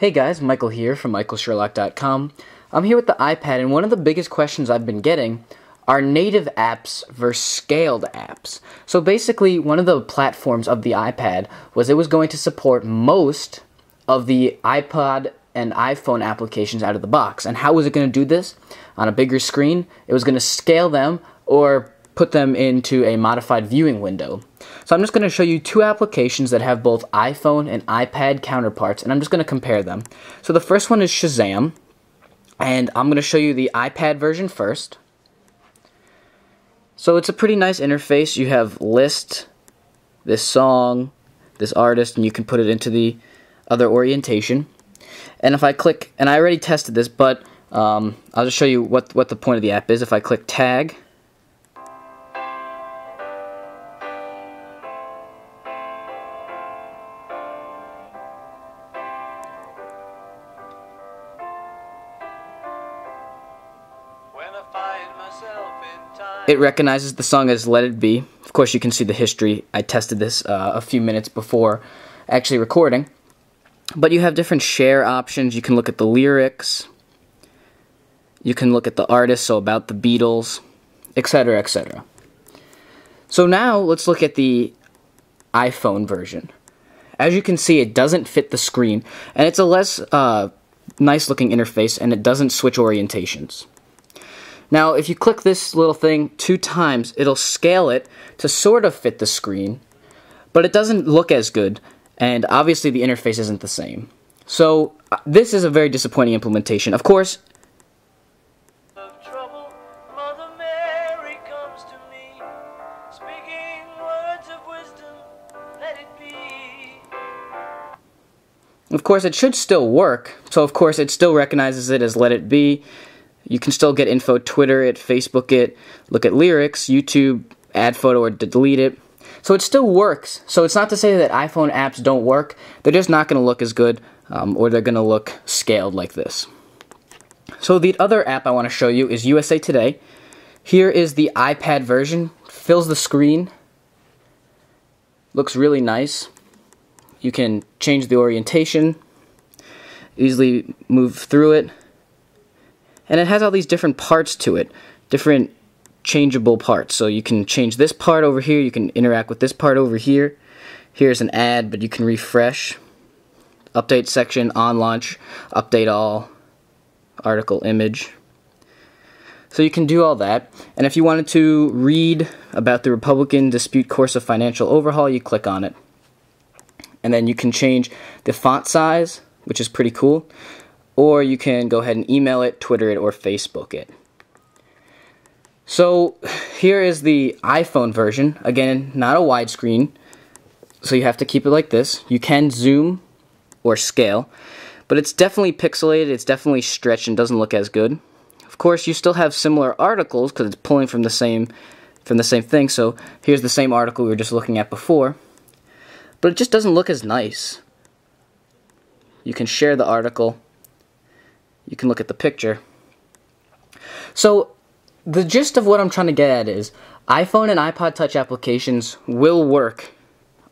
Hey guys, Michael here from michaelsherlock.com. I'm here with the iPad, and one of the biggest questions I've been getting are native apps versus scaled apps. So basically, one of the platforms of the iPad was it was going to support most of the iPod and iPhone applications out of the box. And how was it going to do this? On a bigger screen, it was going to scale them or put them into a modified viewing window. So I'm just going to show you two applications that have both iPhone and iPad counterparts, and I'm just going to compare them. So the first one is Shazam, and I'm going to show you the iPad version first. So it's a pretty nice interface. You have list, this song, this artist, and you can put it into the other orientation. And if I click, and I already tested this, but I'll just show you what the point of the app is. If I click tag, it recognizes the song as Let It Be. Of course, you can see the history. I tested this a few minutes before actually recording. But you have different share options. You can look at the lyrics. You can look at the artist, so about the Beatles, etc., etc. So now let's look at the iPhone version. As you can see, it doesn't fit the screen, and it's a less nice-looking interface, and it doesn't switch orientations. Now, if you click this little thing 2 times, it'll scale it to sort of fit the screen, but it doesn't look as good, and obviously the interface isn't the same. So, this is a very disappointing implementation. Of course, it should still work. So, of course, it still recognizes it as Let It Be. You can still get info, Twitter it, Facebook it, look at lyrics, YouTube, add photo or delete it. So it still works. So it's not to say that iPhone apps don't work. They're just not going to look as good, or they're going to look scaled like this. So the other app I want to show you is USA Today. Here is the iPad version. Fills the screen. Looks really nice. You can change the orientation, easily move through it. And it has all these different parts to it, different changeable parts. So you can change this part over here, you can interact with this part over here. Here's an ad, but you can refresh. Update section, on launch, update all, article image. So you can do all that. And if you wanted to read about the Republican dispute course of financial overhaul, you click on it. And then you can change the font size, which is pretty cool. Or you can go ahead and email it, Twitter it, or Facebook it. So here is the iPhone version. Again, not a widescreen, so you have to keep it like this. You can zoom or scale, but it's definitely pixelated, it's definitely stretched and doesn't look as good. Of course, you still have similar articles because it's pulling from the same thing. So here's the same article we were just looking at before, but it just doesn't look as nice. You can share the article. You can look at the picture. So the gist of what I'm trying to get at is iPhone and iPod Touch applications will work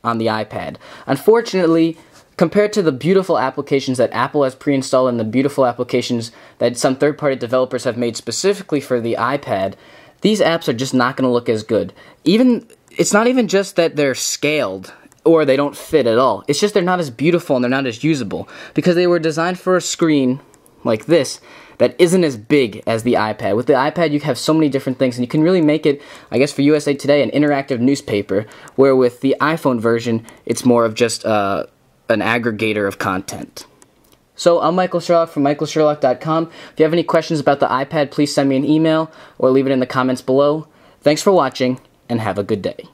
on the iPad. Unfortunately, compared to the beautiful applications that Apple has pre-installed and the beautiful applications that some third-party developers have made specifically for the iPad, these apps are just not going to look as good. It's not even just that they're scaled or they don't fit at all. It's just they're not as beautiful and they're not as usable because they were designed for a screen like this that isn't as big as the iPad. With the iPad, you have so many different things, and you can really make it, I guess for USA Today, an interactive newspaper, where with the iPhone version, it's more of just an aggregator of content. So I'm Michael Sherlock from michaelsherlock.com. If you have any questions about the iPad, please send me an email or leave it in the comments below. Thanks for watching, and have a good day.